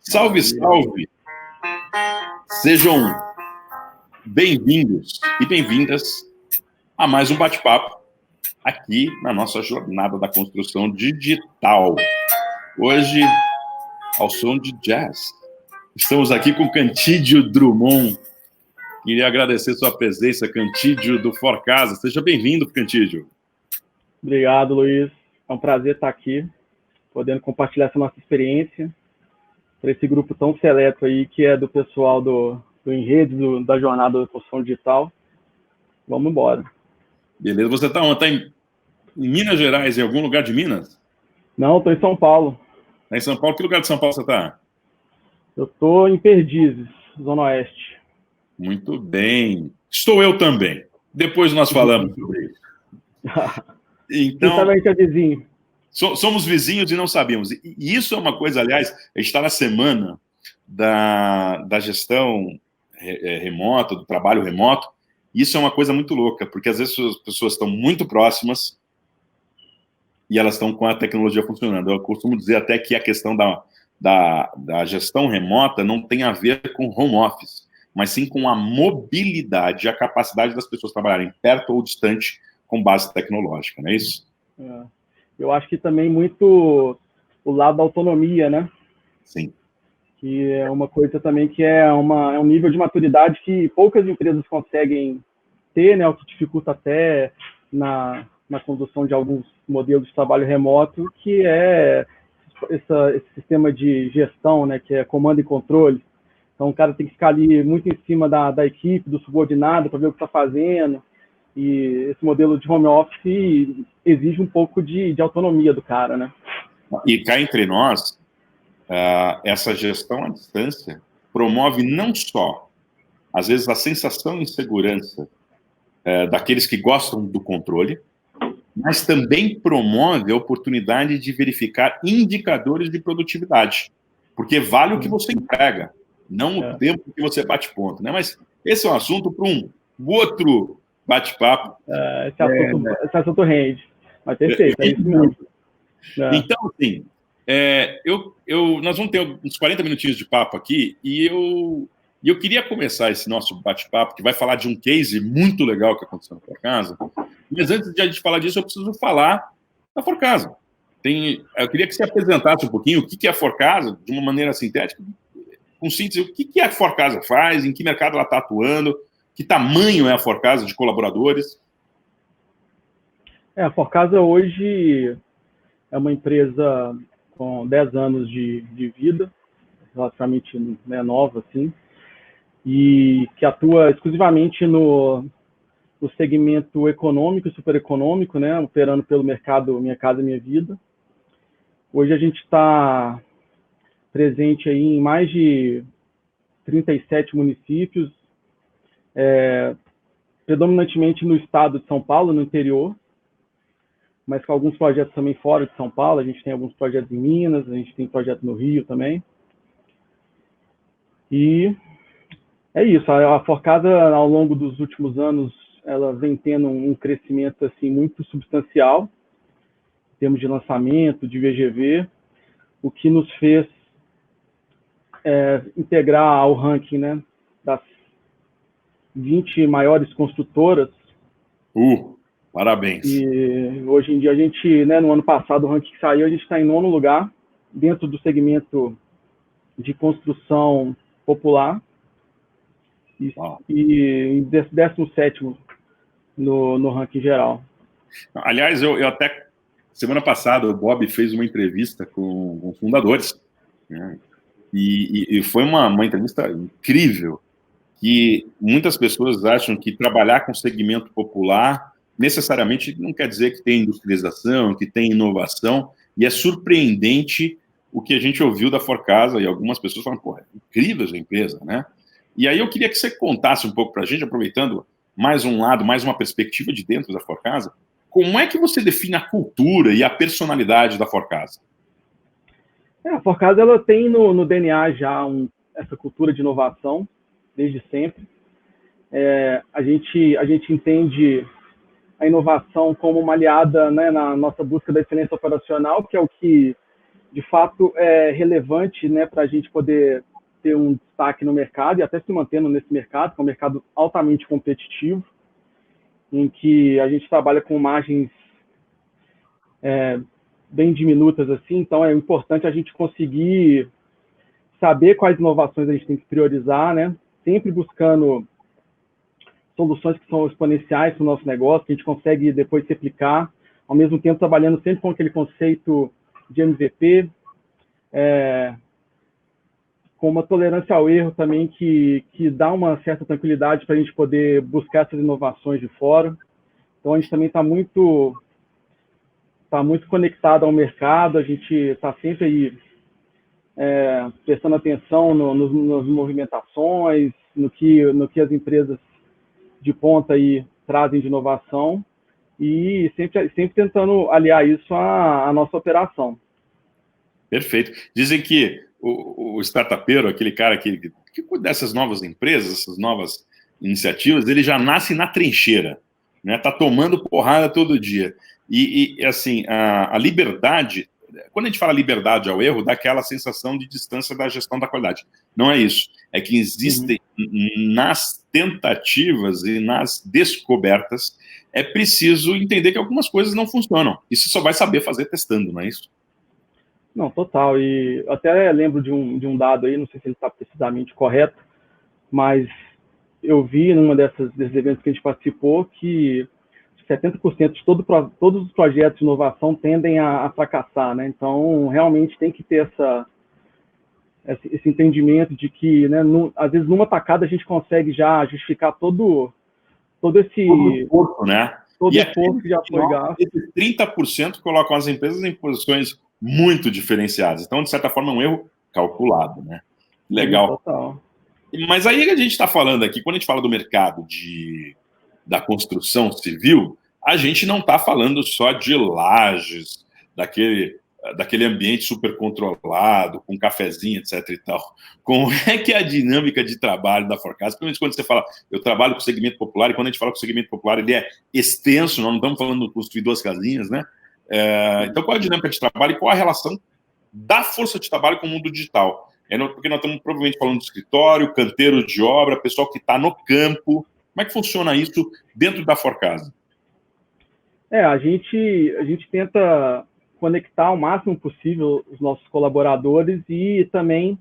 Salve, salve! Sejam bem-vindos e bem-vindas a mais um bate-papo aqui na nossa jornada da construção digital. Hoje, ao som de jazz. Estamos aqui com Cantídio Drummond. Queria agradecer sua presença, Cantídio do Forcasa. Seja bem-vindo, Cantídio. Obrigado, Luiz. É um prazer estar aqui, podendo compartilhar essa nossa experiência para esse grupo tão seleto aí, que é do pessoal do Enredo, da jornada da construção digital. Vamos embora. Beleza. Você está onde? Está em Minas Gerais, em algum lugar de Minas? Não, estou em São Paulo. Está em São Paulo? Que lugar de São Paulo você está? Eu estou em Perdizes, Zona Oeste. Muito bem. Estou eu também. Depois nós falamos sobre isso. Então, justamente é vizinho. Somos vizinhos e não sabíamos. E isso é uma coisa, aliás, a gente está na semana da gestão remota, do trabalho remoto. Isso é uma coisa muito louca, porque às vezes as pessoas estão muito próximas e elas estão com a tecnologia funcionando. Eu costumo dizer até que a questão da gestão remota não tem a ver com home office, mas sim com a mobilidade, a capacidade das pessoas trabalharem perto ou distante com base tecnológica, não é isso? Eu acho que também muito o lado da autonomia, né? Sim. Que é uma coisa também que é um nível de maturidade que poucas empresas conseguem ter, né? O que dificulta até na condução de alguns modelos de trabalho remoto, que é esse sistema de gestão, né? Que é comando e controle. Então, o cara tem que ficar ali muito em cima da equipe, do subordinado, para ver o que está fazendo. E esse modelo de home office exige um pouco de autonomia do cara, né? E cá entre nós, essa gestão à distância promove não só, às vezes, a sensação de insegurança daqueles que gostam do controle, mas também promove a oportunidade de verificar indicadores de produtividade, porque vale o que você entrega, não o tempo que você bate ponto, né? Mas esse é um assunto para um outro bate-papo. Esse assunto rende, mas perfeito, é isso mesmo. Então, assim, nós vamos ter uns 40 minutinhos de papo aqui e eu queria começar esse nosso bate-papo, que vai falar de um case muito legal que aconteceu na Forcasa, mas antes de a gente falar disso, eu preciso falar da Forcasa. Eu queria que você apresentasse um pouquinho o que é a Forcasa, de uma maneira sintética, com síntese, o que a Forcasa faz, em que mercado ela está atuando, que tamanho é a Forcasa de colaboradores? A Forcasa hoje é uma empresa com 10 anos de vida, relativamente nova, assim, e que atua exclusivamente no segmento econômico e supereconômico, né, operando pelo mercado Minha Casa Minha Vida. Hoje a gente está presente aí em mais de 37 municípios, predominantemente no estado de São Paulo, no interior, mas com alguns projetos também fora de São Paulo. A gente tem alguns projetos em Minas, a gente tem projeto no Rio também. E é isso, a Forcasa, ao longo dos últimos anos, ela vem tendo um crescimento assim, muito substancial, em termos de lançamento, de VGV, o que nos fez integrar ao ranking, né, das 20 maiores construtoras. Parabéns. E hoje em dia a gente, né, no ano passado, o ranking que saiu, a gente está em 9º lugar, dentro do segmento de construção popular, e em 17º no ranking geral. Aliás, eu até, semana passada, o Bob fez uma entrevista com fundadores, né? E foi uma entrevista incrível, que muitas pessoas acham que trabalhar com segmento popular necessariamente não quer dizer que tem industrialização, que tem inovação, e é surpreendente o que a gente ouviu da Forcasa, e algumas pessoas falam, é incrível essa empresa, né? E aí eu queria que você contasse um pouco para a gente, aproveitando mais um lado, mais uma perspectiva de dentro da Forcasa, como é que você define a cultura e a personalidade da Forcasa? A Forcasa, ela tem no DNA já essa cultura de inovação, desde sempre. A gente entende a inovação como uma aliada, né, na nossa busca da excelência operacional, que é o que de fato é relevante, né, para a gente poder ter um destaque no mercado e até se mantendo nesse mercado, que é um mercado altamente competitivo, em que a gente trabalha com margens bem diminutas assim, então é importante a gente conseguir saber quais inovações a gente tem que priorizar, né? Sempre buscando soluções que são exponenciais para o nosso negócio, que a gente consegue depois replicar, ao mesmo tempo trabalhando sempre com aquele conceito de MVP, com uma tolerância ao erro também que dá uma certa tranquilidade para a gente poder buscar essas inovações de fora. Então, a gente também está muito conectado ao mercado, a gente está sempre aí prestando atenção nas movimentações, no que as empresas de ponta aí trazem de inovação e sempre tentando aliar isso à nossa operação. Perfeito. Dizem que o startupeiro, aquele cara que cuida dessas novas empresas, essas novas iniciativas, ele já nasce na trincheira, né? Tá tomando porrada todo dia. E assim, a liberdade, quando a gente fala liberdade ao erro, dá aquela sensação de distância da gestão da qualidade. Não é isso. É que existem nas tentativas e nas descobertas, é preciso entender que algumas coisas não funcionam. E você só vai saber fazer testando, não é isso? Não, total. E até lembro de um dado aí, não sei se ele está precisamente correto, mas eu vi numa desses eventos que a gente participou que 70% de todos os projetos de inovação tendem a fracassar, né? Então, realmente tem que ter esse entendimento de que, né, às vezes, numa tacada a gente consegue já justificar todo esse... Todo esforço, né? Todo esforço que já foi gasto. Esses 30% colocam as empresas em posições muito diferenciadas. Então, de certa forma, é um erro calculado, né? Legal. Total. Mas aí a gente está falando aqui, quando a gente fala do mercado da construção civil, a gente não está falando só de lajes, daquele ambiente super controlado, com cafezinho, etc. e tal. Como é que é a dinâmica de trabalho da Forcasa? Principalmente quando você fala, eu trabalho com segmento popular, e quando a gente fala com segmento popular, ele é extenso, nós não estamos falando de construir 2 casinhas, né? Então, qual é a dinâmica de trabalho e qual a relação da força de trabalho com o mundo digital? Porque nós estamos provavelmente falando de escritório, canteiro de obra, pessoal que está no campo. Como é que funciona isso dentro da Forcasa? A gente tenta conectar ao máximo possível os nossos colaboradores e também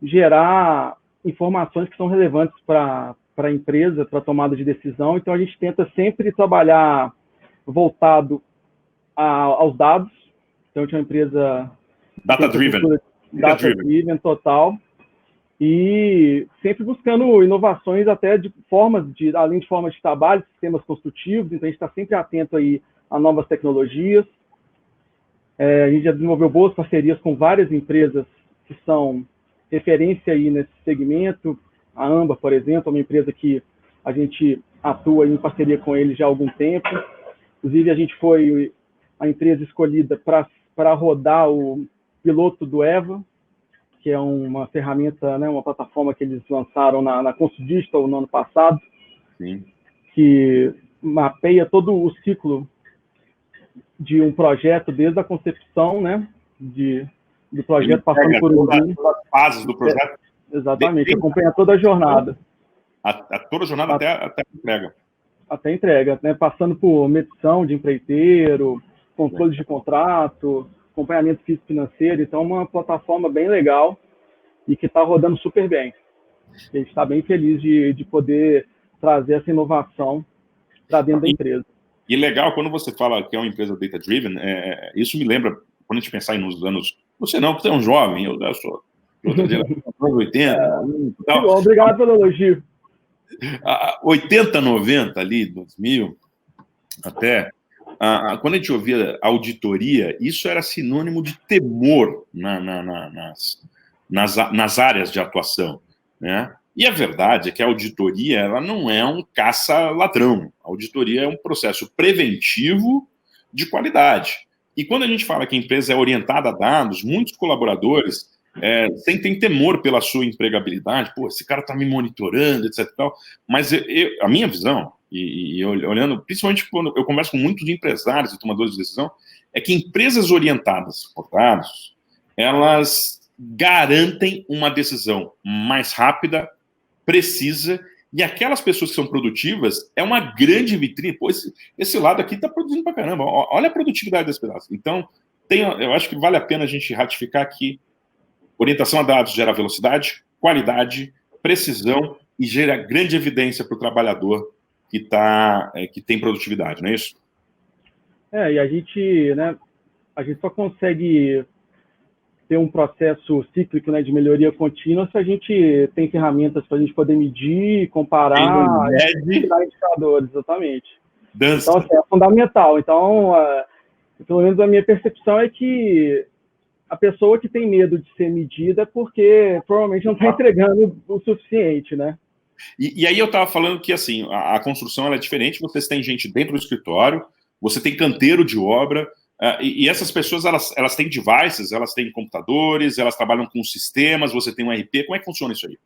gerar informações que são relevantes para a empresa, para a tomada de decisão. Então, a gente tenta sempre trabalhar voltado aos dados. Então, a gente é uma empresa... Data-driven total. E sempre buscando inovações até de formas, além de formas de trabalho, sistemas construtivos. Então, a gente está sempre atento aí a novas tecnologias. A gente já desenvolveu boas parcerias com várias empresas que são referência aí nesse segmento. A Amba, por exemplo, é uma empresa que a gente atua em parceria com eles já há algum tempo. Inclusive, a gente foi a empresa escolhida para rodar o piloto do EVA, que é uma ferramenta, né, uma plataforma que eles lançaram na Constru Digital no ano passado. Sim. Que mapeia todo o ciclo de um projeto, desde a concepção, né, do projeto, passando por todas as fases do projeto. Exatamente, acompanha toda a jornada. Toda a jornada até a entrega. Até a entrega, né, passando por medição de empreiteiro, controle de contrato, acompanhamento físico-financeiro. Então, é uma plataforma bem legal e que está rodando super bem. A gente está bem feliz de poder trazer essa inovação para dentro da empresa. E legal, quando você fala que é uma empresa data-driven, isso me lembra, quando a gente pensar nos anos... Você não, porque você é um jovem, eu sou de outra geração, 80. Obrigado pelo elogio. 80, 90 ali, 2000, até... quando a gente ouvia auditoria, isso era sinônimo de temor nas áreas de atuação, né? E a verdade é que a auditoria ela não é um caça-ladrão. A auditoria é um processo preventivo de qualidade. E quando a gente fala que a empresa é orientada a dados, muitos colaboradores sentem temor pela sua empregabilidade. Pô, esse cara está me monitorando, etc. Tal. Mas a minha visão, e olhando, principalmente quando eu converso com muitos empresários e tomadores de decisão, é que empresas orientadas por dados, elas garantem uma decisão mais rápida, precisa, e aquelas pessoas que são produtivas é uma grande vitrine. Pô, esse lado aqui está produzindo pra caramba, olha a produtividade desse pedaço. Então, eu acho que vale a pena a gente ratificar que orientação a dados gera velocidade, qualidade, precisão e gera grande evidência para o trabalhador que tem produtividade, não é isso? E a gente só consegue ter um processo cíclico, né, de melhoria contínua se a gente tem ferramentas para a gente poder medir, comparar e dar indicadores, exatamente. Dança. Então, assim, é fundamental. Então, pelo menos a minha percepção é que a pessoa que tem medo de ser medida é porque provavelmente não está entregando o suficiente, né? E aí eu estava falando que, assim, a construção ela é diferente, vocês têm gente dentro do escritório, você tem canteiro de obra, e essas pessoas, elas têm devices, elas têm computadores, elas trabalham com sistemas, você tem um RP, como é que funciona isso aí?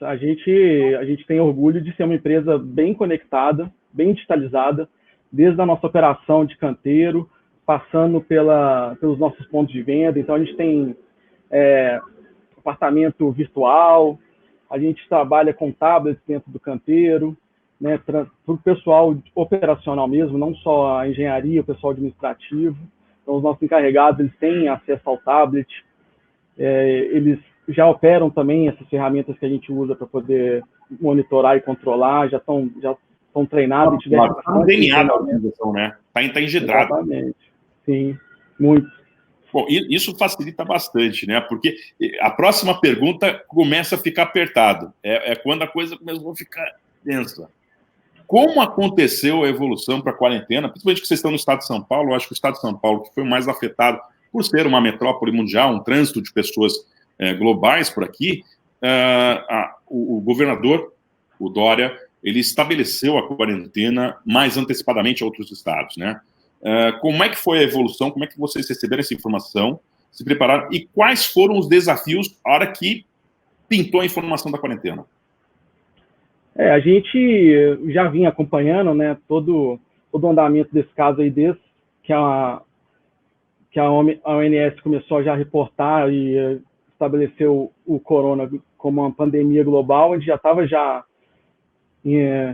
A gente tem orgulho de ser uma empresa bem conectada, bem digitalizada, desde a nossa operação de canteiro, passando pelos nossos pontos de venda. Então, a gente tem apartamento virtual, a gente trabalha com tablets dentro do canteiro, né, para o pessoal operacional mesmo, não só a engenharia, o pessoal administrativo. Então, os nossos encarregados, eles têm acesso ao tablet, eles já operam também essas ferramentas que a gente usa para poder monitorar e controlar, já estão treinados e tiveram o DNA da organização, né? Está engendrado. Exatamente. Sim, muito. Bom, isso facilita bastante, né? Porque a próxima pergunta começa a ficar apertado. É quando a coisa começou a ficar tensa. Como aconteceu a evolução para a quarentena? Principalmente que vocês estão no estado de São Paulo, eu acho que o estado de São Paulo que foi o mais afetado por ser uma metrópole mundial, um trânsito de pessoas globais por aqui, o governador, o Dória, ele estabeleceu a quarentena mais antecipadamente a outros estados, né? Como é que foi a evolução? Como é que vocês receberam essa informação, se prepararam? E quais foram os desafios na hora que pintou a informação da quarentena? A gente já vinha acompanhando, né, todo o andamento desse caso aí, desde que a OMS começou a já reportar e estabeleceu o corona como uma pandemia global. A gente já estava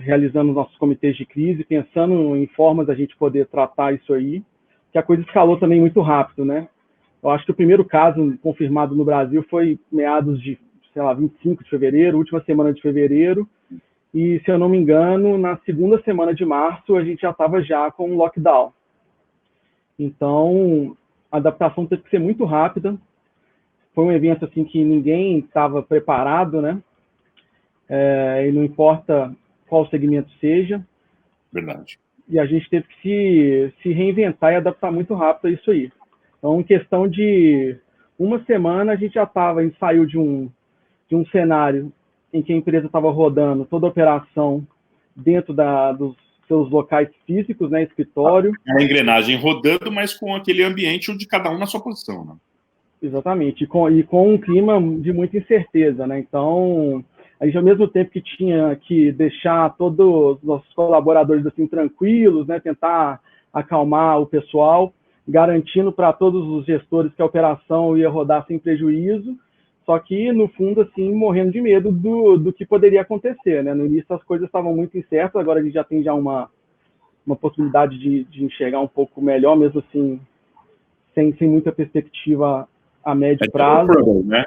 realizando nossos comitês de crise, pensando em formas da gente poder tratar isso aí, que a coisa escalou também muito rápido, né? Eu acho que o primeiro caso confirmado no Brasil foi meados de, 25 de fevereiro, última semana de fevereiro, e, se eu não me engano, na segunda semana de março, a gente já estava com um lockdown. Então, a adaptação teve que ser muito rápida. Foi um evento assim que ninguém estava preparado, né? E não importa qual segmento seja. Verdade. E a gente teve que se reinventar e adaptar muito rápido a isso aí. Então, em questão de uma semana, a gente já saiu de um cenário em que a empresa estava rodando toda a operação dentro dos seus locais físicos, né, escritório. A engrenagem rodando, mas com aquele ambiente onde cada um na sua posição, né? Exatamente, e com um clima de muita incerteza, né? Então, a gente, ao mesmo tempo que tinha que deixar todos os nossos colaboradores assim tranquilos, né, tentar acalmar o pessoal, garantindo para todos os gestores que a operação ia rodar sem prejuízo, só que, no fundo, assim, morrendo de medo do que poderia acontecer, né? No início as coisas estavam muito incertas, agora a gente já tem uma possibilidade de enxergar um pouco melhor, mesmo assim, sem muita perspectiva a médio prazo. Né?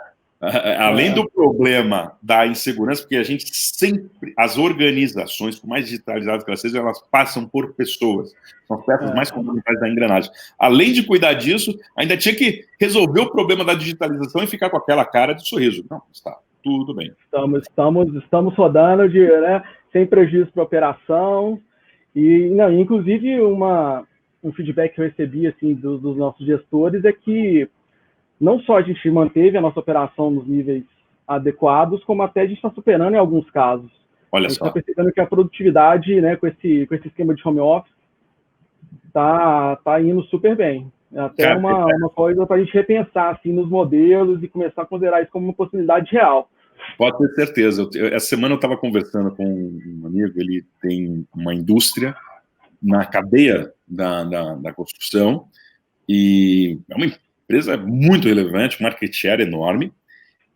Além do problema da insegurança, porque a gente sempre, as organizações, por mais digitalizadas que elas sejam, elas passam por pessoas. São as peças mais fundamentais da engrenagem. Além de cuidar disso, ainda tinha que resolver o problema da digitalização e ficar com aquela cara de sorriso. Não, está tudo bem. Estamos rodando né, sem prejuízo para a operação. E, não, inclusive, um feedback que eu recebi assim, dos nossos gestores é que não só a gente manteve a nossa operação nos níveis adequados, como até a gente está superando em alguns casos. Olha a gente só. está percebendo que a produtividade, né, com esse esquema de home office, tá indo super bem. É até uma coisa para a gente repensar assim, nos modelos e começar a considerar isso como uma possibilidade real. Pode ter certeza. Essa semana eu estava conversando com um amigo, ele tem uma indústria na cadeia da construção, e é uma empresa muito relevante, market share enorme,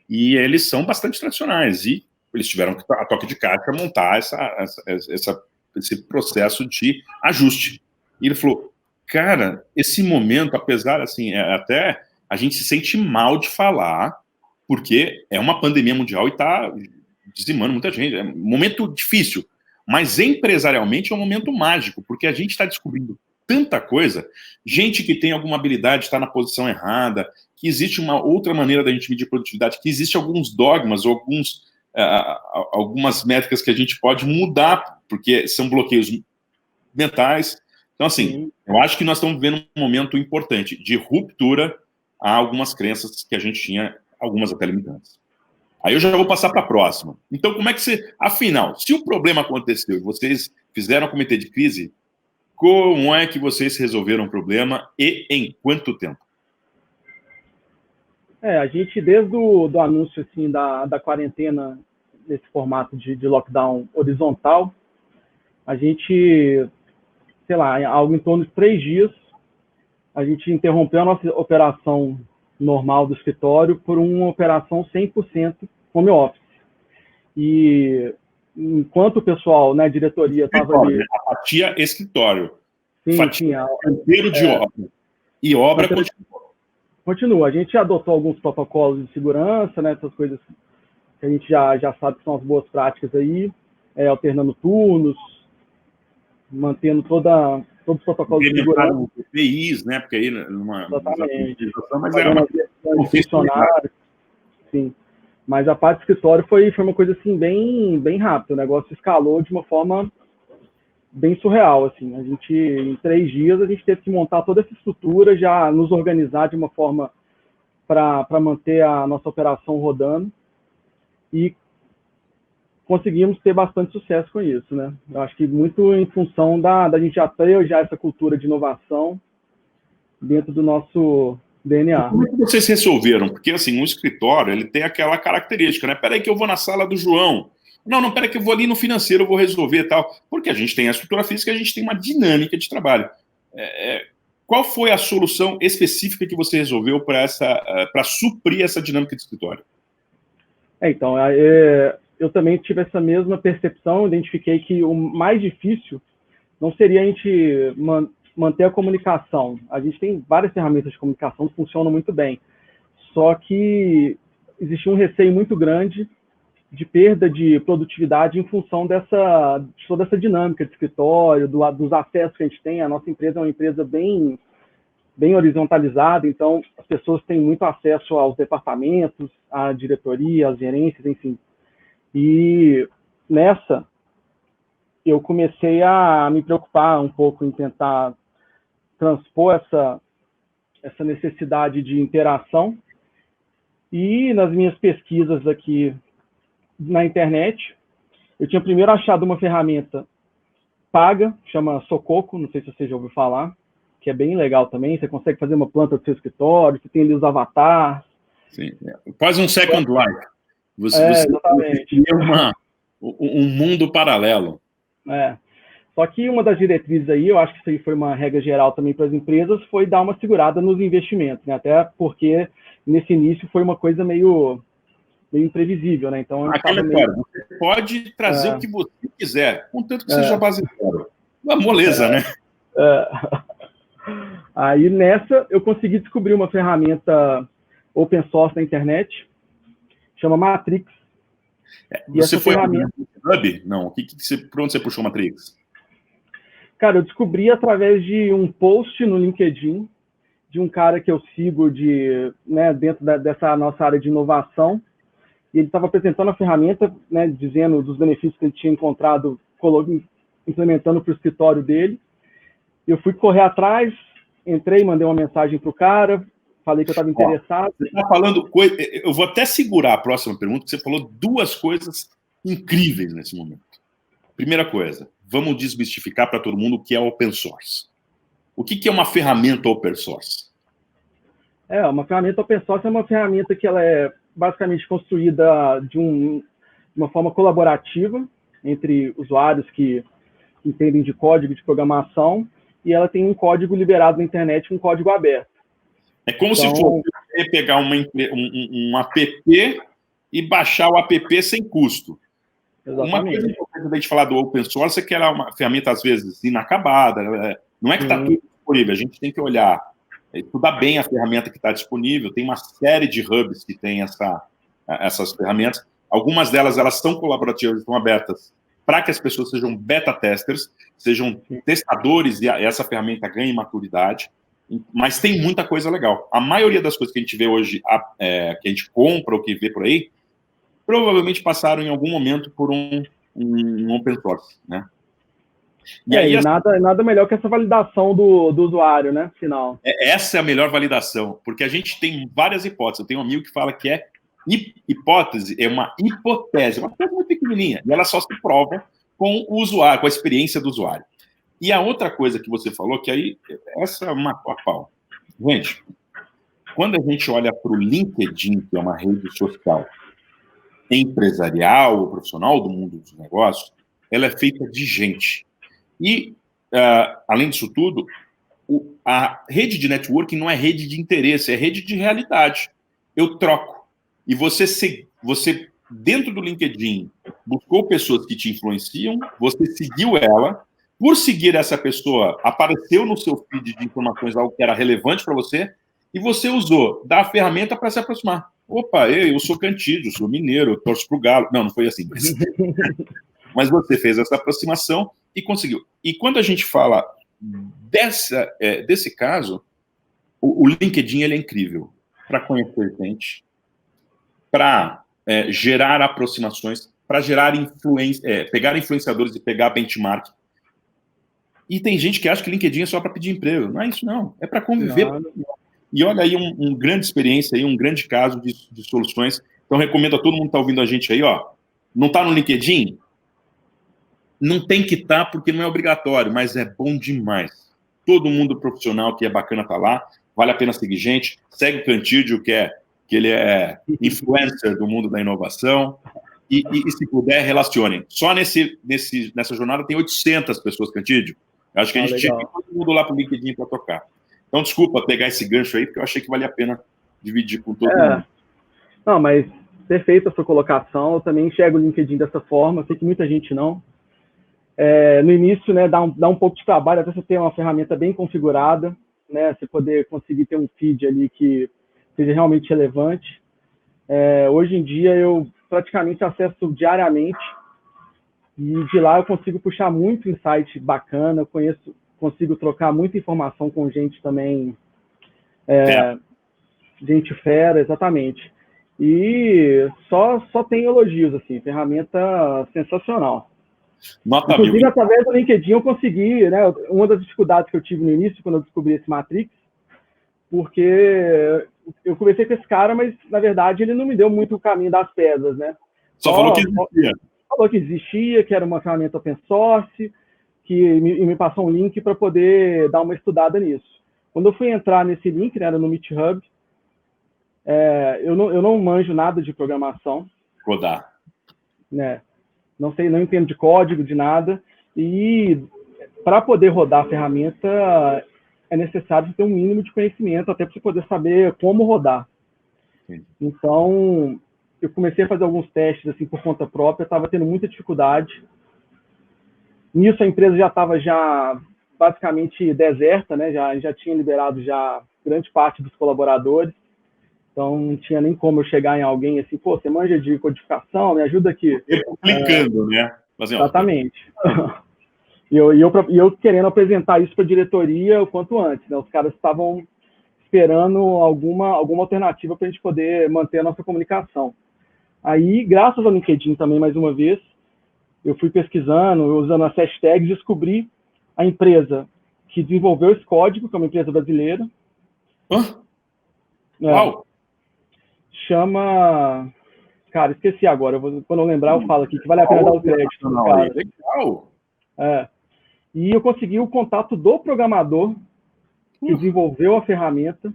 e eles são bastante tradicionais, e eles tiveram que, a toque de caixa, montar esse processo de ajuste. E ele falou, cara, esse momento, apesar, assim, até a gente se sente mal de falar, porque é uma pandemia mundial e está dizimando muita gente, é um momento difícil, mas empresarialmente é um momento mágico, porque a gente está descobrindo tanta coisa, gente que tem alguma habilidade está na posição errada, que existe uma outra maneira da gente medir produtividade, que existe alguns dogmas, ou algumas métricas que a gente pode mudar, porque são bloqueios mentais. Então, assim, eu acho que nós estamos vivendo um momento importante de ruptura a algumas crenças que a gente tinha, algumas até limitantes. Aí eu já vou passar para a próxima. Então, como é que você... Afinal, se o problema aconteceu e vocês fizeram um comitê de crise, como é que vocês resolveram o problema e em quanto tempo? A gente, desde o anúncio assim, da quarentena, nesse formato de lockdown horizontal, a gente, sei lá, algo em torno de 3 dias, a gente interrompeu a nossa operação normal do escritório por uma operação 100% home office. E enquanto o pessoal, né, a diretoria estava ali... A fatia escritório. Sim, fatia inteiro de obra. E obra continua. A gente adotou alguns protocolos de segurança, né, essas coisas que a gente já sabe que são as boas práticas aí, alternando turnos, mantendo todos os protocolos de segurança. PIs, né? Porque aí numa mas funcionários, sim. Mas a parte do escritório foi uma coisa assim bem rápida. O negócio escalou de uma forma bem surreal, assim. A gente, em 3 dias, a gente teve que montar toda essa estrutura, já nos organizar de uma forma para manter a nossa operação rodando, e conseguimos ter bastante sucesso com isso, né? Eu acho que muito em função da gente já ter essa cultura de inovação dentro do nosso DNA. Como é que vocês resolveram? Porque, assim, um escritório, ele tem aquela característica, né? Peraí que eu vou na sala do João. Não, peraí que eu vou ali no financeiro, eu vou resolver e tal. Porque a gente tem a estrutura física, a gente tem uma dinâmica de trabalho. Qual foi a solução específica que você resolveu para suprir essa dinâmica de escritório? Então, eu também tive essa mesma percepção, identifiquei que o mais difícil não seria a gente manter a comunicação. A gente tem várias ferramentas de comunicação que funcionam muito bem, só que existia um receio muito grande de perda de produtividade em função de toda essa dinâmica de escritório, dos acessos que a gente tem. A nossa empresa é uma empresa bem horizontalizada, então as pessoas têm muito acesso aos departamentos, à diretoria, às gerências, enfim. E nessa, eu comecei a me preocupar um pouco em tentar transpor essa necessidade de interação. E nas minhas pesquisas aqui na internet, eu tinha primeiro achado uma ferramenta paga, chama Sococo, não sei se você já ouviu falar, que é bem legal também. Você consegue fazer uma planta do seu escritório, você tem ali os avatares. Sim, quase um Second Life. Você exatamente. Um mundo paralelo. Só que uma das diretrizes aí, eu acho que isso aí foi uma regra geral também para as empresas, foi dar uma segurada nos investimentos, né? Até porque nesse início foi uma coisa meio imprevisível, né? Então, você pode trazer o que você quiser, contanto que seja baseado. Uma moleza, né? Aí nessa eu consegui descobrir uma ferramenta open source na internet, chama Matrix. Você foi ferramenta... Hub? Não, por onde você puxou Matrix? Cara, eu descobri através de um post no LinkedIn de um cara que eu sigo dentro dessa nossa área de inovação, e ele estava apresentando a ferramenta, né, dizendo dos benefícios que ele tinha encontrado implementando para o escritório dele. Eu fui correr atrás, entrei, mandei uma mensagem para o cara, falei que eu estava interessado. Você está falando coisa... Eu vou até segurar a próxima pergunta, porque você falou 2 coisas incríveis nesse momento. Primeira coisa, vamos desmistificar para todo mundo o que é open source. O que é uma ferramenta open source? Uma ferramenta open source é uma ferramenta que ela é basicamente construída de uma forma colaborativa entre usuários que entendem de código de programação, e ela tem um código liberado na internet, um código aberto. É como se Então, fosse pegar um app e baixar o app sem custo. Uma coisa exatamente. importante da gente falar do open source é que ela é uma ferramenta, às vezes, inacabada. Não é que está Sim. tudo disponível, a gente tem que olhar, estudar bem a ferramenta que está disponível. Tem uma série de hubs que tem essas ferramentas. Algumas delas elas são colaborativas, estão abertas para que as pessoas sejam beta testers, sejam testadores e essa ferramenta ganhe maturidade. Mas tem muita coisa legal. A maioria das coisas que a gente vê hoje, que a gente compra ou que vê por aí, provavelmente passaram em algum momento por um open source, né? E aí, nada melhor que essa validação do usuário, né? Final. Essa é a melhor validação, porque a gente tem várias hipóteses. Eu tenho um amigo que fala que hipótese é uma hipótese, uma coisa muito pequenininha, e ela só se prova com o usuário, com a experiência do usuário. E a outra coisa que você falou, que aí, essa matou a pau. Gente, quando a gente olha para o LinkedIn, que é uma rede social empresarial ou profissional do mundo dos negócios, ela é feita de gente. E, além disso tudo, a rede de networking não é rede de interesse, é rede de realidade. Eu troco. E você dentro do LinkedIn, buscou pessoas que te influenciam, você seguiu ela, por seguir essa pessoa, apareceu no seu feed de informações algo que era relevante para você, e você usou da ferramenta para se aproximar. Opa, eu sou cantídio, sou mineiro, eu torço pro Galo. Não foi assim. Mas você fez essa aproximação e conseguiu. E quando a gente fala desse caso, o LinkedIn ele é incrível para conhecer gente, para gerar aproximações, para gerar pegar influenciadores e pegar benchmark. E tem gente que acha que LinkedIn é só para pedir emprego. Não é isso, não. É para conviver. Não. E olha aí uma grande experiência, aí, um grande caso de soluções. Então, recomendo a todo mundo que está ouvindo a gente aí, ó. Não está no LinkedIn? Não tem que estar, porque não é obrigatório, mas é bom demais. Todo mundo profissional que é bacana tá lá. Vale a pena seguir gente. Segue o Cantídio, que ele é influencer do mundo da inovação. E se puder, relacionem. Só nessa jornada tem 800 pessoas, Cantídio. Acho que a gente tinha que ir todo mundo lá para o LinkedIn para tocar. Então, desculpa pegar esse gancho aí, porque eu achei que valia a pena dividir com todo mundo. Não, mas perfeita a sua colocação. Eu também enxergo o LinkedIn dessa forma. Sei que muita gente não. No início, né, dá um pouco de trabalho, até você ter uma ferramenta bem configurada, né, você poder conseguir ter um feed ali que seja realmente relevante. Hoje em dia, eu praticamente acesso diariamente e de lá eu consigo puxar muito insight bacana, consigo trocar muita informação com gente também, gente fera, exatamente. E só tem elogios, assim, ferramenta sensacional. Nota Inclusive, mil. através do LinkedIn eu consegui, né, uma das dificuldades que eu tive no início, quando eu descobri esse Matrix, porque eu conversei com esse cara, mas, na verdade, ele não me deu muito o caminho das pedras, né? Só falou que existia. Falou que existia, que era uma ferramenta open source, que me passou um link para poder dar uma estudada nisso. Quando eu fui entrar nesse link, né, era no MeetHub, eu não manjo nada de programação. Rodar. Né? Não sei, não entendo de código, de nada. E para poder rodar a ferramenta, é necessário ter um mínimo de conhecimento, até para você poder saber como rodar. Sim. Então, eu comecei a fazer alguns testes assim por conta própria, estava tendo muita dificuldade. Nisso, a empresa já estava basicamente deserta, né? Já tinha liberado já grande parte dos colaboradores. Então, não tinha nem como eu chegar em alguém assim, pô, você manja de codificação, me ajuda aqui. Eu clicando, né? Assim, exatamente. E eu querendo apresentar isso para a diretoria o quanto antes, né? Os caras estavam esperando alguma alternativa para a gente poder manter a nossa comunicação. Aí, graças ao LinkedIn também, mais uma vez, eu fui pesquisando, usando as hashtags, descobri a empresa que desenvolveu esse código, que é uma empresa brasileira. Uau! Chama... Cara, esqueci agora. Quando eu lembrar, eu falo aqui, que vale a pena dar o crédito. Cara. Legal! E eu consegui o contato do programador que desenvolveu a ferramenta.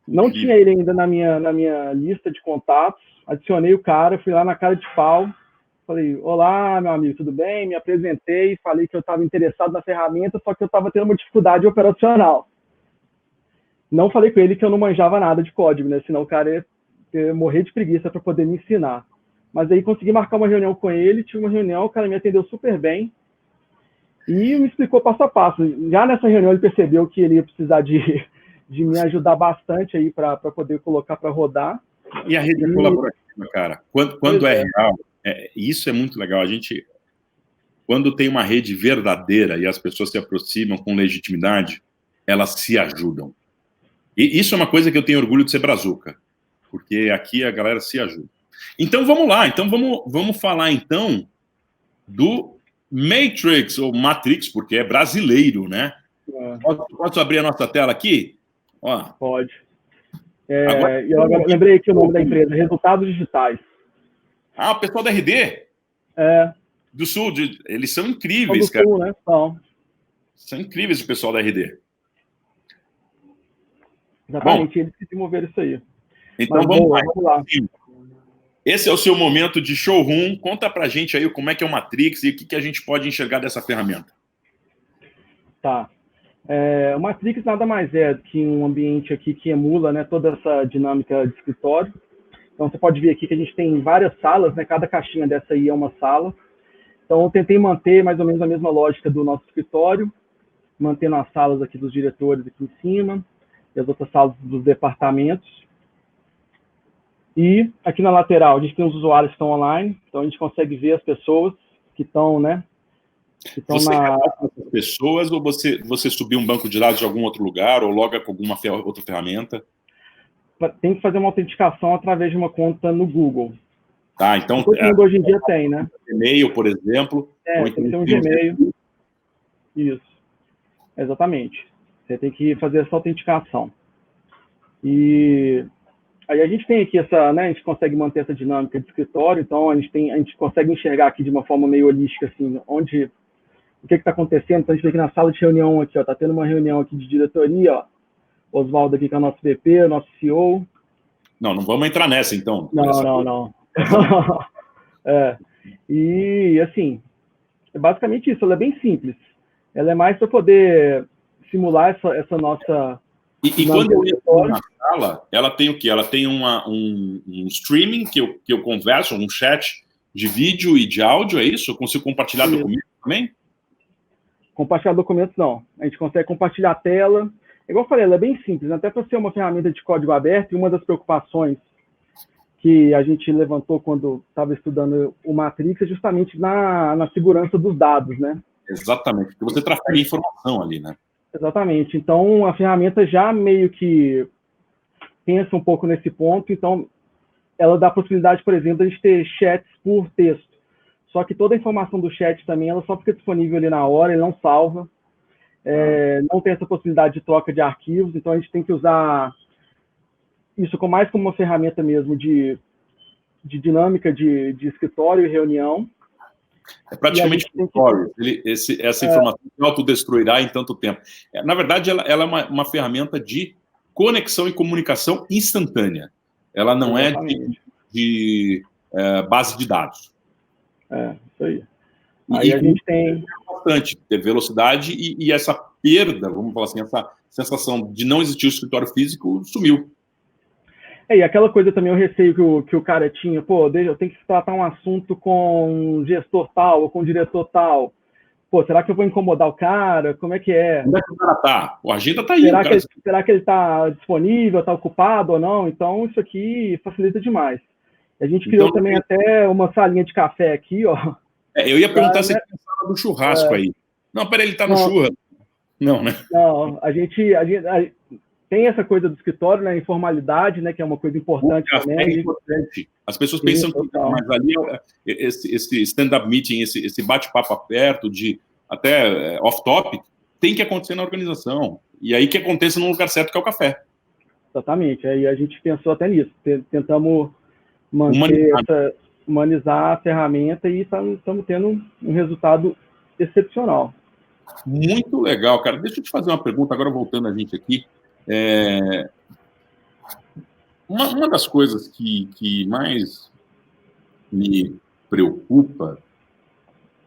Não tinha ele ainda na minha lista de contatos. Adicionei o cara, fui lá na cara de pau. Falei, olá, meu amigo, tudo bem? Me apresentei, falei que eu estava interessado na ferramenta, só que eu estava tendo uma dificuldade operacional. Não falei com ele que eu não manjava nada de código, né? Senão o cara ia morrer de preguiça para poder me ensinar. Mas aí consegui marcar uma reunião com ele, tive uma reunião, o cara me atendeu super bem e me explicou passo a passo. Já nessa reunião ele percebeu que ele ia precisar de me ajudar bastante aí para poder colocar para rodar. E a rede colaborativa, cara, quando é real, isso é muito legal. A gente, quando tem uma rede verdadeira e as pessoas se aproximam com legitimidade, elas se ajudam. E isso é uma coisa que eu tenho orgulho de ser brazuca, porque aqui a galera se ajuda. Então vamos lá, então vamos falar então do Matrix, ou Matrix, porque é brasileiro, né? Posso abrir a nossa tela aqui? Ó. Pode. Eu lembrei aqui o nome da empresa, Resultados Digitais. Ah, o pessoal da RD? Do Sul, eles são incríveis, do Sul, cara. Né? São incríveis o pessoal da RD. Exatamente, eles que desenvolveram isso aí. Então vamos lá. Esse é o seu momento de showroom. Conta pra gente aí como é que é o Matrix e o que a gente pode enxergar dessa ferramenta. Tá. O Matrix nada mais é do que um ambiente aqui que emula, né, toda essa dinâmica de escritório. Então você pode ver aqui que a gente tem várias salas, né, cada caixinha dessa aí é uma sala. Então eu tentei manter mais ou menos a mesma lógica do nosso escritório, mantendo as salas aqui dos diretores aqui em cima, e as outras salas dos departamentos. E aqui na lateral, a gente tem os usuários que estão online, então a gente consegue ver as pessoas que estão, né? Que estão você as pessoas ou você subiu um banco de dados de algum outro lugar ou loga com alguma outra ferramenta? Tem que fazer uma autenticação através de uma conta no Google. Tá, então... Todo mundo hoje em dia tem, né? E-mail, por exemplo. Tem que ter um Gmail. Isso. Exatamente. Você tem que fazer essa autenticação. E aí a gente tem aqui né, a gente consegue manter essa dinâmica de escritório, então a gente consegue enxergar aqui de uma forma meio holística, assim, o que está acontecendo. Então a gente vê aqui na sala de reunião aqui, ó, tá tendo uma reunião aqui de diretoria, ó, Oswaldo aqui que é o nosso VP, o nosso CEO. Não vamos entrar nessa, então. Não. E, assim, é basicamente isso, ela é bem simples. Ela é mais para poder simular essa nossa... E quando eu entro na sala, ela tem o quê? Ela tem um streaming que eu converso, um chat de vídeo e de áudio, é isso? Eu consigo compartilhar documentos também? Compartilhar documentos, não. A gente consegue compartilhar a tela. Igual eu falei, ela é bem simples, até para ser uma ferramenta de código aberto, e uma das preocupações que a gente levantou quando estava estudando o Matrix é justamente na segurança dos dados, né? Exatamente, porque você trafega informação ali, né? Exatamente. Então, a ferramenta já meio que pensa um pouco nesse ponto. Então, ela dá a possibilidade, por exemplo, de a gente ter chats por texto. Só que toda a informação do chat também, ela só fica disponível ali na hora, ele não salva. Não tem essa possibilidade de troca de arquivos. Então, a gente tem que usar isso mais como uma ferramenta mesmo de dinâmica de escritório e reunião. É praticamente um story. Essa informação se autodestruirá em tanto tempo. Na verdade, ela é uma ferramenta de conexão e comunicação instantânea. Ela não é de base de dados. Isso aí. Aí a gente tem... bastante ter velocidade e essa perda, vamos falar assim, essa sensação de não existir o escritório físico sumiu. E aquela coisa também, o receio que o cara tinha, eu tenho que tratar um assunto com um gestor tal ou com um diretor tal. Será que eu vou incomodar o cara? Como é que é? Onde é que o cara tá? A agenda tá aí. Será que ele tá disponível, tá ocupado ou não? Então, isso aqui facilita demais. A gente criou também até uma salinha de café aqui, ó. Eu ia perguntar se ele tem sala do churrasco aí. Não, peraí, ele tá no churrasco. Não, né? Não, a gente tem essa coisa do escritório, né, informalidade, né, que é uma coisa importante também. É importante. As pessoas pensam que mas ali esse stand-up meeting, esse bate-papo aberto, de até off-topic, tem que acontecer na organização. E aí que aconteça no lugar certo, que é o café. Exatamente. Aí a gente pensou até nisso. Tentamos humanizar a ferramenta e estamos tendo um resultado excepcional. Muito legal, cara. Deixa eu te fazer uma pergunta, agora voltando a gente aqui. Uma das coisas que mais me preocupa,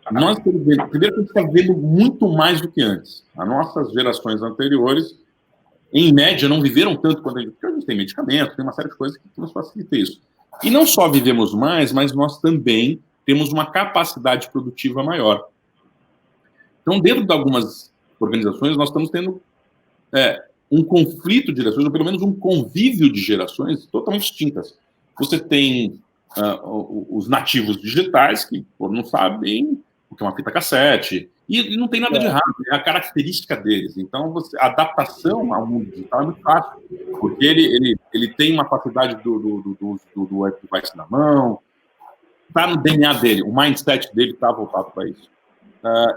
primeiro que a gente está vendo muito mais do que antes. As nossas gerações anteriores em média, não viveram tanto quanto a gente, porque a gente tem medicamentos, tem uma série de coisas que nos facilita isso. E não só vivemos mais, mas nós também temos uma capacidade produtiva maior. Então, dentro de algumas organizações, nós estamos tendo um conflito de gerações, ou pelo menos um convívio de gerações totalmente distintas. Você tem os nativos digitais, que não sabem o que é uma fita cassete, e não tem nada de errado, é a característica deles. Então, a adaptação ao mundo digital é muito fácil, porque ele tem uma facilidade do device na mão, está no DNA dele, o mindset dele está voltado para isso.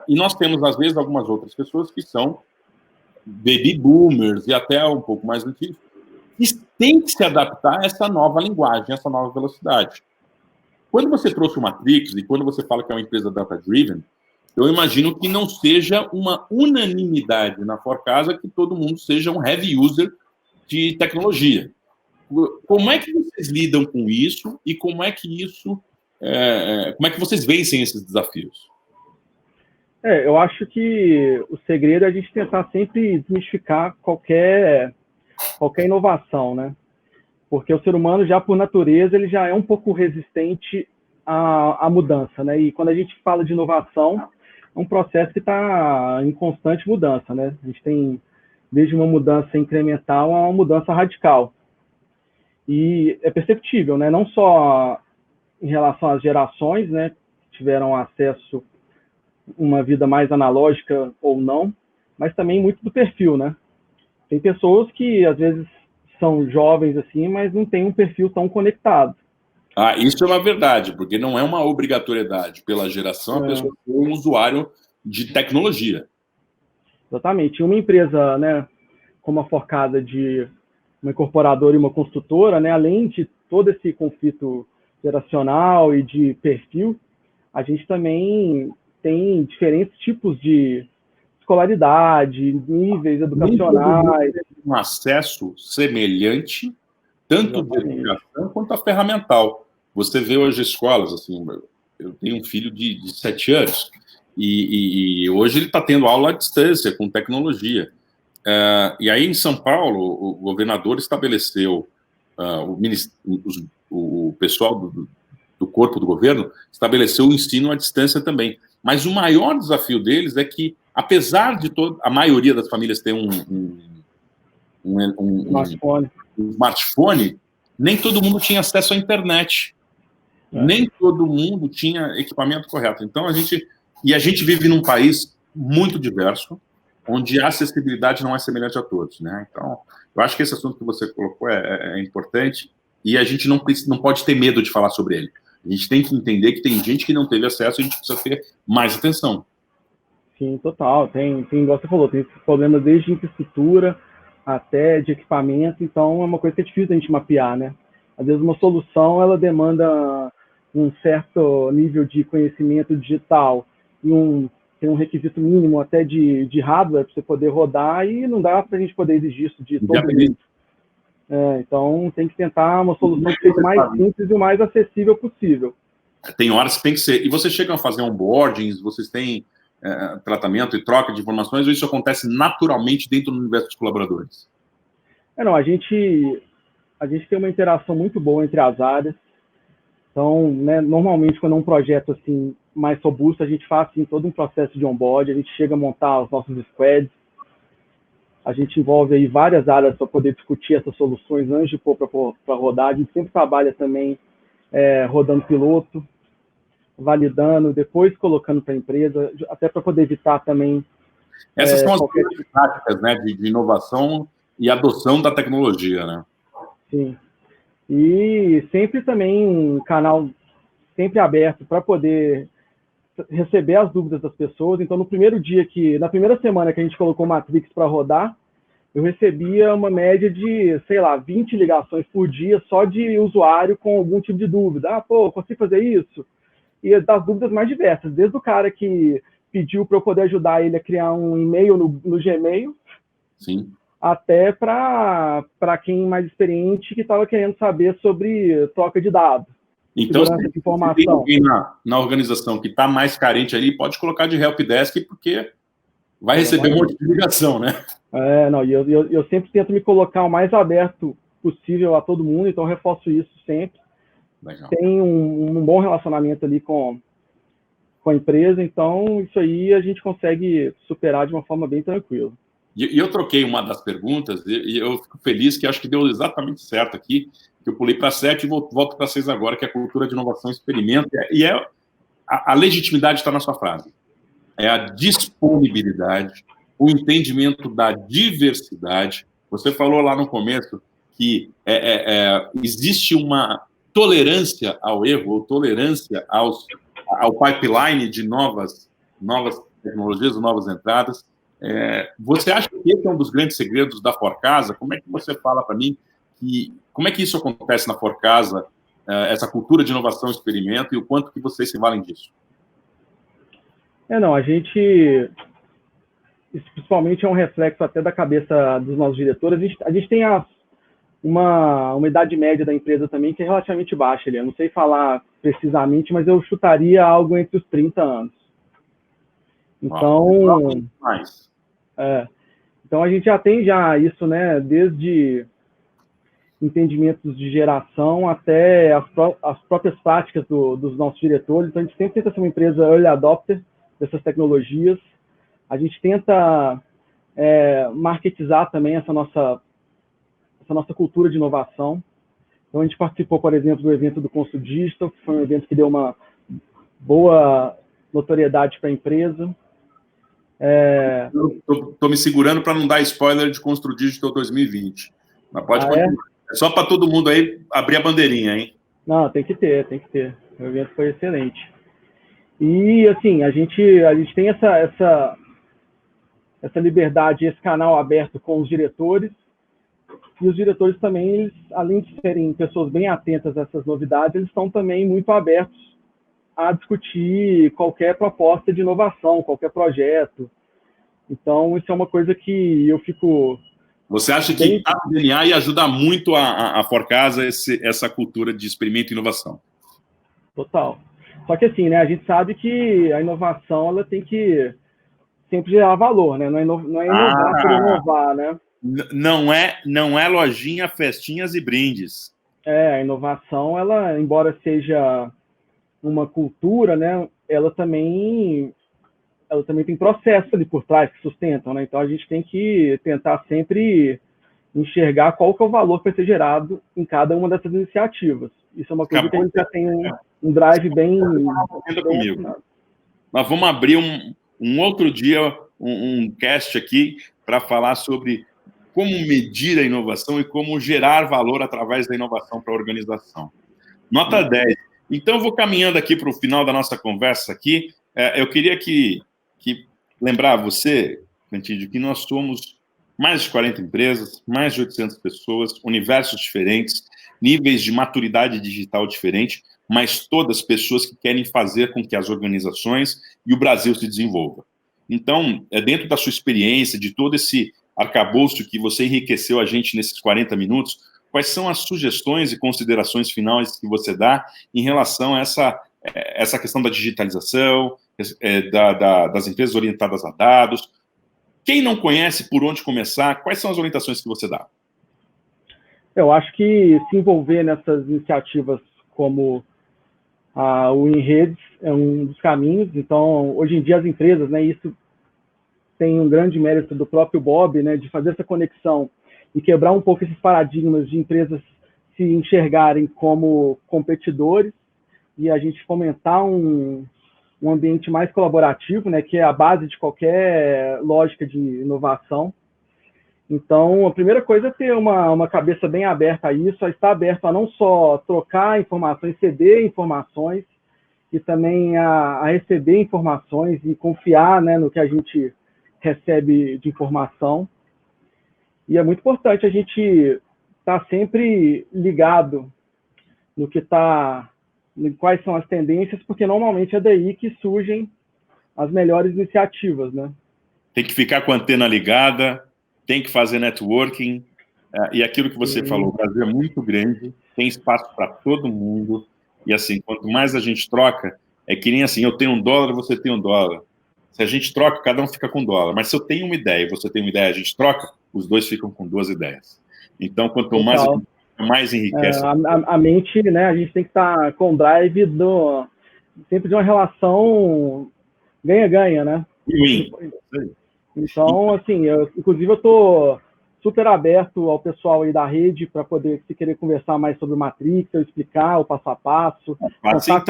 E nós temos, às vezes, algumas outras pessoas que são baby boomers e até um pouco mais antigos, que têm que se adaptar a essa nova linguagem, a essa nova velocidade. Quando você trouxe o Matrix e quando você fala que é uma empresa data-driven, eu imagino que não seja uma unanimidade na Forcasa que todo mundo seja um heavy user de tecnologia. Como é que vocês lidam com isso e como é que vocês vencem esses desafios? Eu acho que o segredo é a gente tentar sempre desmistificar qualquer inovação, né? Porque o ser humano, já por natureza, ele já é um pouco resistente à mudança, né? E quando a gente fala de inovação, é um processo que está em constante mudança, né? A gente tem desde uma mudança incremental a uma mudança radical. E é perceptível, né? Não só em relação às gerações, né? Que tiveram acesso a uma vida mais analógica ou não, mas também muito do perfil, né? Tem pessoas que, às vezes, são jovens assim, mas não têm um perfil tão conectado. Isso é uma verdade, porque não é uma obrigatoriedade pela geração a pessoa ser um usuário de tecnologia. Exatamente. Uma empresa, né, como a Forcasa, de uma incorporadora e uma construtora, né, além de todo esse conflito geracional e de perfil, a gente também tem diferentes tipos de escolaridade, níveis educacionais. Um acesso semelhante, tanto de educação quanto a ferramental. Você vê hoje escolas, assim, eu tenho um filho de 7 anos, e hoje ele está tendo aula à distância, com tecnologia. E aí, em São Paulo, o governador estabeleceu, o pessoal do corpo do governo estabeleceu o ensino à distância também. Mas o maior desafio deles é que, apesar de a maioria das famílias ter um smartphone, nem todo mundo tinha acesso à internet. Nem todo mundo tinha equipamento correto. Então, a gente vive num país muito diverso, onde a acessibilidade não é semelhante a todos, né? Então, eu acho que esse assunto que você colocou é importante e a gente não pode ter medo de falar sobre ele. A gente tem que entender que tem gente que não teve acesso e a gente precisa ter mais atenção. Sim, total. Igual você falou, tem esse problema desde infraestrutura até de equipamento, então é uma coisa que é difícil a gente mapear, né? Às vezes uma solução, ela demanda um certo nível de conhecimento digital e tem um requisito mínimo até de hardware para você poder rodar e não dá para a gente poder exigir isso de todo mundo. Então, tem que tentar uma solução que seja mais simples e o mais acessível possível. Tem horas que tem que ser. E vocês chegam a fazer onboardings, vocês têm tratamento e troca de informações, ou isso acontece naturalmente dentro do universo dos colaboradores? Não, a gente tem uma interação muito boa entre as áreas. Então, né, normalmente, quando é um projeto assim, mais robusto, a gente faz assim, todo um processo de onboard, a gente chega a montar os nossos squads, a gente envolve aí várias áreas para poder discutir essas soluções antes de pôr para rodar. A gente sempre trabalha também rodando piloto, validando, depois colocando para a empresa, até para poder evitar também... Essas são as práticas, né, de inovação e adoção da tecnologia, né? Sim. E sempre também um canal sempre aberto para poder receber as dúvidas das pessoas. Então, na primeira semana que a gente colocou o Matrix para rodar, eu recebia uma média de, 20 ligações por dia só de usuário com algum tipo de dúvida. Consigo fazer isso? E das dúvidas mais diversas, desde o cara que pediu para eu poder ajudar ele a criar um e-mail no Gmail, sim, até para quem mais experiente que estava querendo saber sobre troca de dados. Então, se tem alguém na organização que está mais carente ali, pode colocar de helpdesk, porque vai receber um monte de ligação, né? Não, e eu sempre tento me colocar o mais aberto possível a todo mundo, então eu reforço isso sempre. Legal. Tem um bom relacionamento ali com a empresa, então isso aí a gente consegue superar de uma forma bem tranquila. E eu troquei uma das perguntas, e eu fico feliz que acho que deu exatamente certo aqui, que eu pulei para 7 e volto para 6 agora, que é a cultura de inovação e experimento, e a legitimidade está na sua frase. É a disponibilidade, o entendimento da diversidade. Você falou lá no começo que existe uma tolerância ao erro, ou tolerância ao pipeline de novas tecnologias, novas entradas. Você acha que esse é um dos grandes segredos da Forcasa? Como é que você fala para mim como é que isso acontece na Forcasa, essa cultura de inovação e experimento, e o quanto que vocês se valem disso? A gente, isso principalmente é um reflexo até da cabeça dos nossos diretores. A gente tem uma idade média da empresa também que é relativamente baixa ali. Eu não sei falar precisamente, mas eu chutaria algo entre os 30 anos. Então, então a gente já tem isso, né? Desde entendimentos de geração até as próprias práticas dos nossos diretores. Então a gente sempre tenta ser uma empresa early adopter dessas tecnologias. A gente tenta marketizar também essa nossa cultura de inovação. Então, a gente participou, por exemplo, do evento do Consul Digital, que foi um evento que deu uma boa notoriedade para a empresa. Estou me segurando para não dar spoiler de Consul Digital 2020. Mas pode continuar. É só para todo mundo aí abrir a bandeirinha, hein? Não, tem que ter. O evento foi excelente. E, assim, a gente tem essa liberdade, esse canal aberto com os diretores. E os diretores também, eles, além de serem pessoas bem atentas a essas novidades, eles estão também muito abertos a discutir qualquer proposta de inovação, qualquer projeto. Então, isso é uma coisa que eu fico... Você acha que está no DNA e ajuda muito a Forcasa essa cultura de experimento e inovação? Total. Só que assim, né, a gente sabe que a inovação ela tem que sempre gerar valor, né? Não é inovar por inovar, né? Não é lojinha, festinhas e brindes. A inovação, ela, embora seja uma cultura, né, ela também tem processos ali por trás que sustentam, né? Então a gente tem que tentar sempre enxergar qual que é o valor que vai ser gerado em cada uma dessas iniciativas. Isso é uma coisa que a gente já tem um drive bem... Nós vamos abrir um outro dia, um cast aqui, para falar sobre como medir a inovação e como gerar valor através da inovação para a organização. Nota 10. Então, eu vou caminhando aqui para o final da nossa conversa aqui. Eu queria lembrar você, Cantídio, que nós somos mais de 40 empresas, mais de 800 pessoas, universos diferentes, níveis de maturidade digital diferente, mas todas pessoas que querem fazer com que as organizações e o Brasil se desenvolvam. Então, dentro da sua experiência, de todo esse arcabouço que você enriqueceu a gente nesses 40 minutos, quais são as sugestões e considerações finais que você dá em relação a essa questão da digitalização, das empresas orientadas a dados? Quem não conhece, por onde começar? Quais são as orientações que você dá? Eu acho que se envolver nessas iniciativas como o InRedes é um dos caminhos. Então, hoje em dia, as empresas, né, isso tem um grande mérito do próprio Bob, né, de fazer essa conexão e quebrar um pouco esses paradigmas de empresas se enxergarem como competidores e a gente fomentar um ambiente mais colaborativo, né, que é a base de qualquer lógica de inovação. Então, a primeira coisa é ter uma cabeça bem aberta a isso, a estar aberto a não só trocar informações, ceder informações, e também a receber informações e confiar, né, no que a gente recebe de informação. E é muito importante a gente estar sempre ligado no que quais são as tendências, porque normalmente é daí que surgem as melhores iniciativas, né? Tem que ficar com a antena ligada, tem que fazer networking, e aquilo que você falou, o Brasil é muito grande, tem espaço para todo mundo, e assim, quanto mais a gente troca, é que nem assim, eu tenho $1, você tem $1. Se a gente troca, cada um fica com $1. Mas se eu tenho uma ideia e você tem uma ideia, a gente troca, os dois ficam com 2 ideias. Então, quanto mais enriquece... A mente, né, a gente tem que estar com o drive sempre de uma relação ganha-ganha, né? Sim. Então, assim, inclusive eu estou super aberto ao pessoal aí da rede para poder, se querer conversar mais sobre o Matrix, eu explicar o passo a passo, contar quais são as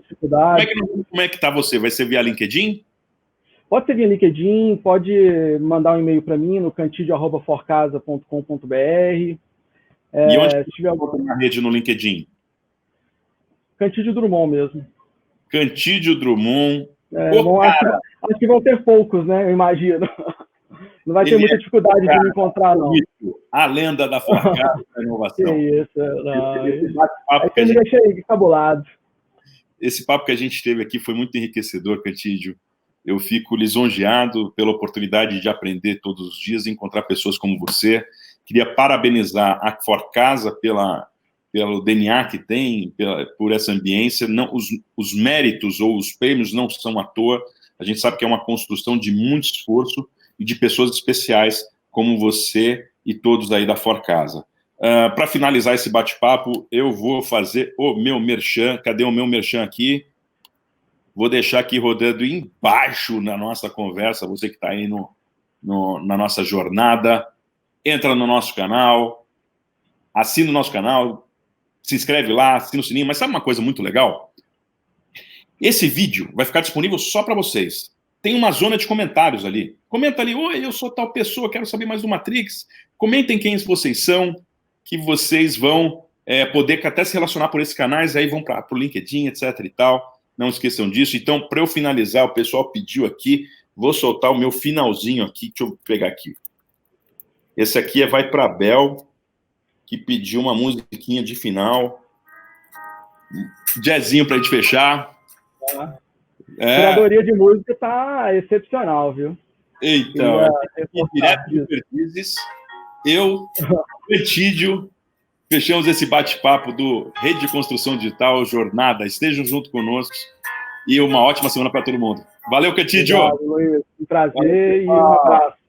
dificuldades. Como é que tá você? Vai ser via LinkedIn? Pode ser via LinkedIn, pode mandar um e-mail para mim no cantidio@forcasa.com.br. E onde tiver alguma rede no LinkedIn? Cantídio Drummond mesmo. Cantídio Drummond. Acho que vão ter poucos, né? Eu imagino. Não vai ter muita dificuldade de me encontrar, não. A lenda da Forcasa da inovação. Que isso, me deixei cabulado. Esse papo que a gente teve aqui foi muito enriquecedor, Cantídio. Eu fico lisonjeado pela oportunidade de aprender todos os dias e encontrar pessoas como você. Queria parabenizar a Forcasa pelo DNA que tem, por essa ambiência. Não, os méritos ou os prêmios não são à toa. A gente sabe que é uma construção de muito esforço e de pessoas especiais como você e todos aí da Forcasa. Para finalizar esse bate-papo, eu vou fazer o meu merchan. Cadê o meu merchan aqui? Vou deixar aqui rodando embaixo na nossa conversa, você que está aí na nossa jornada. Entra no nosso canal, assina o nosso canal, se inscreve lá, assina o sininho. Mas sabe uma coisa muito legal? Esse vídeo vai ficar disponível só para vocês. Tem uma zona de comentários ali. Comenta ali, oi, eu sou tal pessoa, quero saber mais do Matrix. Comentem quem vocês são, que vocês vão poder até se relacionar por esses canais, aí vão para o LinkedIn, etc e tal. Não esqueçam disso. Então, para eu finalizar, o pessoal pediu aqui, vou soltar o meu finalzinho aqui, deixa eu pegar aqui. Esse aqui vai para a Bel, que pediu uma musiquinha de final. Jazzinho para a gente fechar. A curadoria de música tá excepcional, viu? Então, direto de Perdizes, eu, Cantídio, fechamos esse bate-papo do Rede de Construção Digital, Jornada. Estejam junto conosco e uma ótima semana para todo mundo. Valeu, Cantídio! Obrigado, Luiz. Um prazer e um abraço.